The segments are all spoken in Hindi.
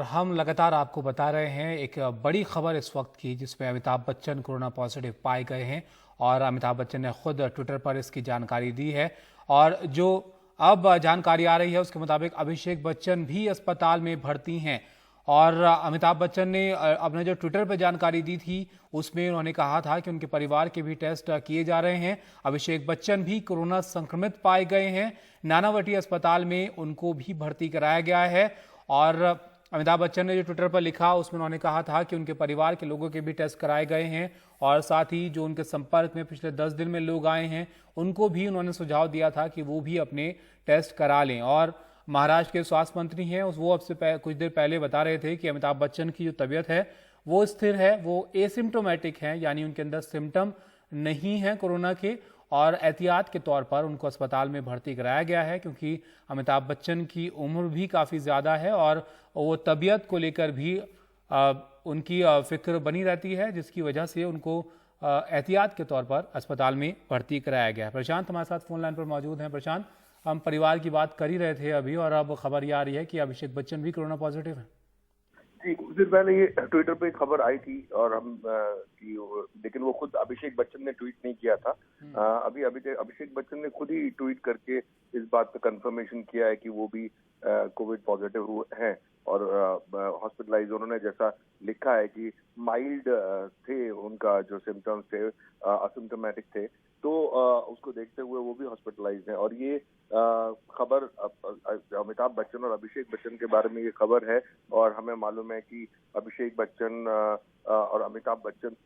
हम लगातार आपको बता रहे हैं एक बड़ी खबर इस वक्त की, जिसमें अमिताभ बच्चन कोरोना पॉजिटिव पाए गए हैं और अमिताभ बच्चन ने खुद ट्विटर पर इसकी जानकारी दी है। और जो अब जानकारी आ रही है उसके मुताबिक अभिषेक बच्चन भी अस्पताल में भर्ती हैं। और अमिताभ बच्चन ने अपने जो ट्विटर पर जानकारी दी थी उसमें उन्होंने कहा था कि उनके परिवार के भी टेस्ट किए जा रहे हैं। अभिषेक बच्चन भी कोरोना संक्रमित पाए गए हैं। नानावटी अस्पताल में उनको भी भर्ती कराया गया है। और अमिताभ बच्चन ने जो ट्विटर पर लिखा उसमें उन्होंने कहा था कि उनके परिवार के लोगों के भी टेस्ट कराए गए हैं और साथ ही जो उनके संपर्क में पिछले 10 दिन में लोग आए हैं उनको भी उन्होंने सुझाव दिया था कि वो भी अपने टेस्ट करा लें। और महाराष्ट्र के स्वास्थ्य मंत्री हैं वो अब से कुछ देर पहले बता रहे थे कि अमिताभ बच्चन की जो तबीयत है वो स्थिर है, वो एसिम्टोमेटिक है, यानी उनके अंदर सिम्टम नहीं है कोरोना के। और एहतियात के तौर पर उनको अस्पताल में भर्ती कराया गया है क्योंकि अमिताभ बच्चन की उम्र भी काफ़ी ज़्यादा है और वो तबीयत को लेकर भी उनकी फिक्र बनी रहती है, जिसकी वजह से उनको एहतियात के तौर पर अस्पताल में भर्ती कराया गया है। प्रशांत हमारे साथ फोन लाइन पर मौजूद हैं। प्रशांत, हम परिवार की बात कर ही रहे थे अभी और अब खबर ये आ रही है कि अभिषेक बच्चन भी कोरोना पॉजिटिव है। जी, कुछ दिन पहले ये ट्विटर पे खबर आई थी और लेकिन वो खुद अभिषेक बच्चन ने ट्वीट नहीं किया था। अभी अभी अभिषेक बच्चन ने खुद ही ट्वीट करके इस बात का कंफर्मेशन किया है कि वो भी कोविड पॉजिटिव हुए हैं और हॉस्पिटलाइज उन्होंने जैसा लिखा है कि माइल्ड थे, उनका जो सिम्टम्स थे असिम्टोमेटिक थे, तो उसको देखते हुए वो भी हॉस्पिटलाइज हैं। और ये खबर अमिताभ बच्चन और अभिषेक बच्चन के बारे में ये खबर है और हमें मालूम है कि अभिषेक बच्चन और अमिताभ बच्चन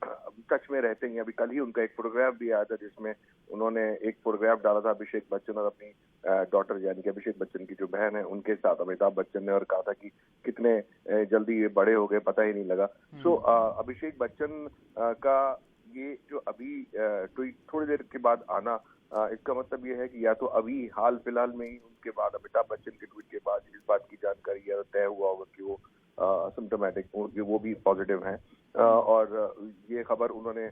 टच में रहते हैं। अभी कल ही उनका एक फोटोग्राफ भी आया था जिसमें उन्होंने एक फोटोग्राफ डाला था अभिषेक बच्चन और अपनी डॉटर यानी कि अभिषेक बच्चन की जो बहन है उनके साथ अमिताभ बच्चन ने, और कहा था कि कितने जल्दी ये बड़े हो गए पता ही नहीं लगा। सो अभिषेक बच्चन का ये जो अभी ट्वीट थोड़ी देर के बाद आना, इसका मतलब ये है कि या तो अभी हाल फिलहाल में ही उनके बाद अमिताभ बच्चन के ट्वीट के बाद इस बात की जानकारी या तय हुआ होगा कि वो असिम्टोमेटिक वो भी पॉजिटिव हैं। और ये खबर उन्होंने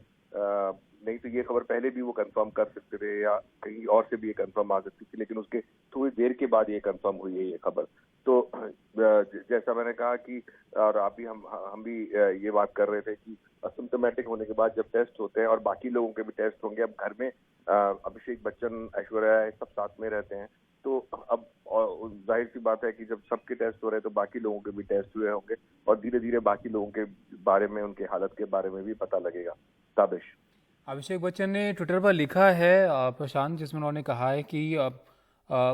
नहीं तो ये खबर पहले भी वो कंफर्म कर सकते थे या कहीं और से भी ये कंफर्म आ सकती थी, लेकिन उसके थोड़ी देर के बाद ये कंफर्म हुई है ये खबर। तो जैसा मैंने कहा कि और अभी हम भी ये बात कर रहे थे कि असिम्टोमेटिक होने के बाद जब टेस्ट होते हैं और बाकी लोगों के भी टेस्ट होंगे, अब घर में अभिषेक बच्चन, ऐश्वर्या सब साथ में रहते हैं, तो अब जाहिर सी बात है कि जब सबके टेस्ट हो रहे हैं तो बाकी लोगों के भी टेस्ट हुए होंगे और धीरे धीरे बाकी लोगों के बारे में, उनके हालत के बारे में भी पता लगेगा। ताबिश, अभिषेक बच्चन ने ट्विटर पर लिखा है प्रशांत, जिसमें उन्होंने कहा है कि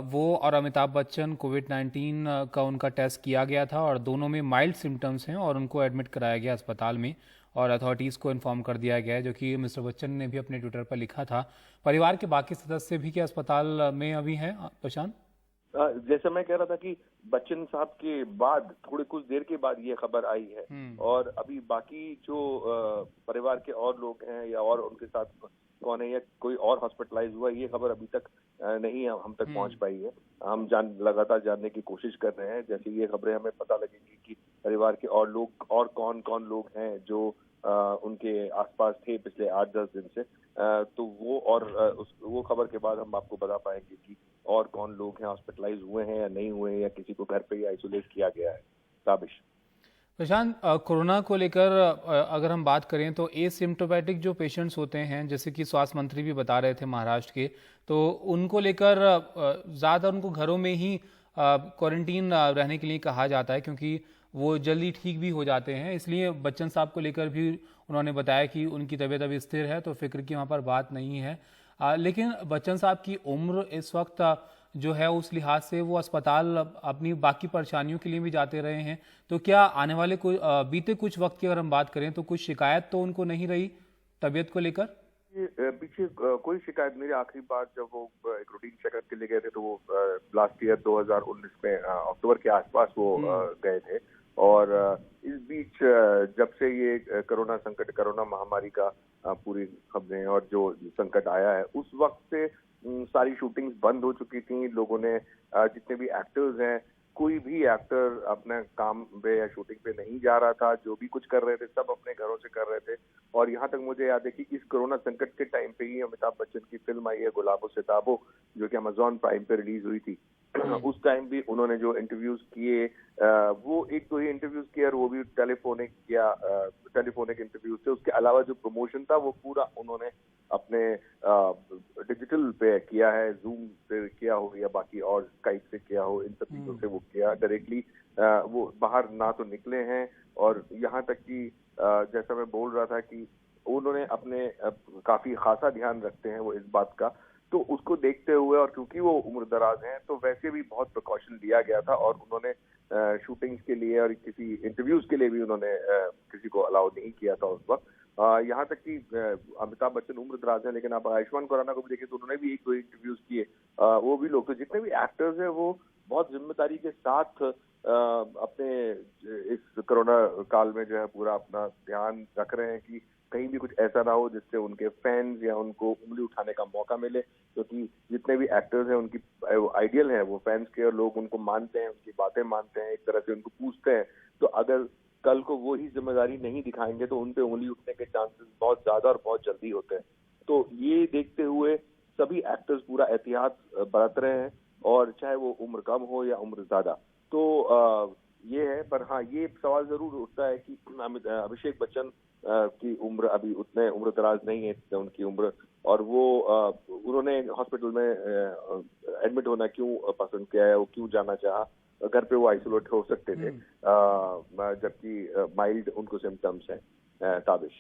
वो और अमिताभ बच्चन कोविड-19 का उनका टेस्ट किया गया था और दोनों में माइल्ड सिम्टम्स हैं और उनको एडमिट कराया गया अस्पताल में और अथॉरिटीज़ को इन्फॉर्म कर दिया गया है, जो कि मिस्टर बच्चन ने भी अपने ट्विटर पर लिखा था। परिवार के बाकी सदस्य भी क्या अस्पताल में अभी हैं प्रशांत? जैसे मैं कह रहा था कि बच्चन साहब के बाद थोड़ी कुछ देर के बाद ये खबर आई है और अभी बाकी जो परिवार के और लोग हैं या और उनके साथ कौन है या कोई और हॉस्पिटलाइज हुआ, ये खबर अभी तक नहीं हम तक पहुंच पाई है। हम लगातार जानने की कोशिश कर रहे हैं। जैसे ये खबरें हमें पता लगेंगी कि परिवार के और लोग और कौन कौन लोग हैं जो उनके आसपास थे पिछले 8-10 दिन से, तो वो और वो खबर के बाद हम आपको बता पाएंगे कि और कौन लोग हैं हॉस्पिटलाइज हुए हैं या नहीं हुए हैं या किसी को घर पे ही आइसोलेट किया गया है। ताबिश, प्रशांत, कोरोना को लेकर अगर हम बात करें तो एसिम्टोमेटिक जो पेशेंट्स होते हैं, जैसे कि स्वास्थ्य मंत्री भी बता रहे थे महाराष्ट्र के, तो उनको लेकर ज़्यादा उनको घरों में ही क्वारंटीन रहने के लिए कहा जाता है क्योंकि वो जल्दी ठीक भी हो जाते हैं। इसलिए बच्चन साहब को लेकर भी उन्होंने बताया कि उनकी तबीयत अभी स्थिर है, तो फिक्र की वहाँ पर बात नहीं है। लेकिन बच्चन साहब की उम्र इस वक्त जो है उस लिहाज से वो अस्पताल अपनी बाकी परेशानियों के लिए भी जाते रहे हैं, तो क्या आने वाले बीते कुछ वक्त की अगर हम बात करें तो कुछ शिकायत तो उनको नहीं रही तबीयत को लेकर? पीछे कोई शिकायत नहीं। आखिरी बार जब वो एक रूटीन चेकअप के लिए गए थे तो वो लास्ट ईयर 2019 में अक्टूबर के आसपास वो गए थे। और इस बीच जब से ये कोरोना महामारी का पूरी खबरें और जो संकट आया है, उस वक्त से सारी शूटिंग्स बंद हो चुकी थी। लोगों ने जितने भी एक्टर्स हैं, कोई भी एक्टर अपने काम पे या शूटिंग पे नहीं जा रहा था। जो भी कुछ कर रहे थे सब अपने घरों से कर रहे थे। और यहाँ तक मुझे याद है कि इस कोरोना संकट के टाइम पे ही अमिताभ बच्चन की फिल्म आई है गुलाबो सिताबो, जो कि अमेजॉन प्राइम पे रिलीज हुई थी। उस टाइम भी उन्होंने जो इंटरव्यूज किए, वो एक दो ही इंटरव्यूज किए और वो भी टेलीफोनिक इंटरव्यूज थे। उसके अलावा जो प्रमोशन था वो पूरा उन्होंने अपने डिजिटल पे किया है, जूम से किया हो या बाकी और स्काइप से किया हो, इन सब चीजों से वो किया डायरेक्टली। वो बाहर ना तो निकले हैं, और यहाँ तक कि जैसा मैं बोल रहा था कि उन्होंने अपने काफी खासा ध्यान रखते हैं वो इस बात का। तो उसको देखते हुए, और क्योंकि वो उम्र दराज हैं, तो वैसे भी बहुत प्रिकॉशन लिया गया था, और उन्होंने शूटिंग्स के लिए और किसी इंटरव्यूज के लिए भी उन्होंने किसी को अलाउ नहीं किया था उस वक्त। यहाँ तक कि अमिताभ बच्चन उम्र दराज है, लेकिन आप आयुष्मान खुराना को भी देखें तो उन्होंने भी एक दो इंटरव्यूज किए। वो भी लोग, तो जितने भी एक्टर्स हैं वो बहुत जिम्मेदारी के साथ अपने इस कोरोना काल में जो है पूरा अपना ध्यान रख रहे हैं कि कहीं भी कुछ ऐसा ना हो जिससे उनके फैंस या उनको उंगली उठाने का मौका मिले। क्योंकि जितने भी एक्टर्स हैं उनकी आइडियल है वो फैंस के, और लोग उनको मानते हैं, उनकी बातें मानते हैं, एक तरह से उनको पूछते हैं। तो अगर कल को वो ही जिम्मेदारी नहीं दिखाएंगे तो उन पे उंगली उठने के चांसेस बहुत ज्यादा और बहुत जल्दी होते हैं। तो ये देखते हुए सभी एक्टर्स पूरा एहतियात बरत रहे हैं, और चाहे वो उम्र कम हो या उम्र ज्यादा। तो ये है। पर हाँ, ये सवाल जरूर उठता है कि अभिषेक बच्चन की उम्र अभी उतने उम्र दराज नहीं है उनकी उम्र, और वो उन्होंने हॉस्पिटल में एडमिट होना क्यों पसंद किया है, वो क्यों जाना चाहा। घर पे वो आइसोलेट हो सकते थे, जबकि माइल्ड उनको सिम्टम्स हैं। ताबिश।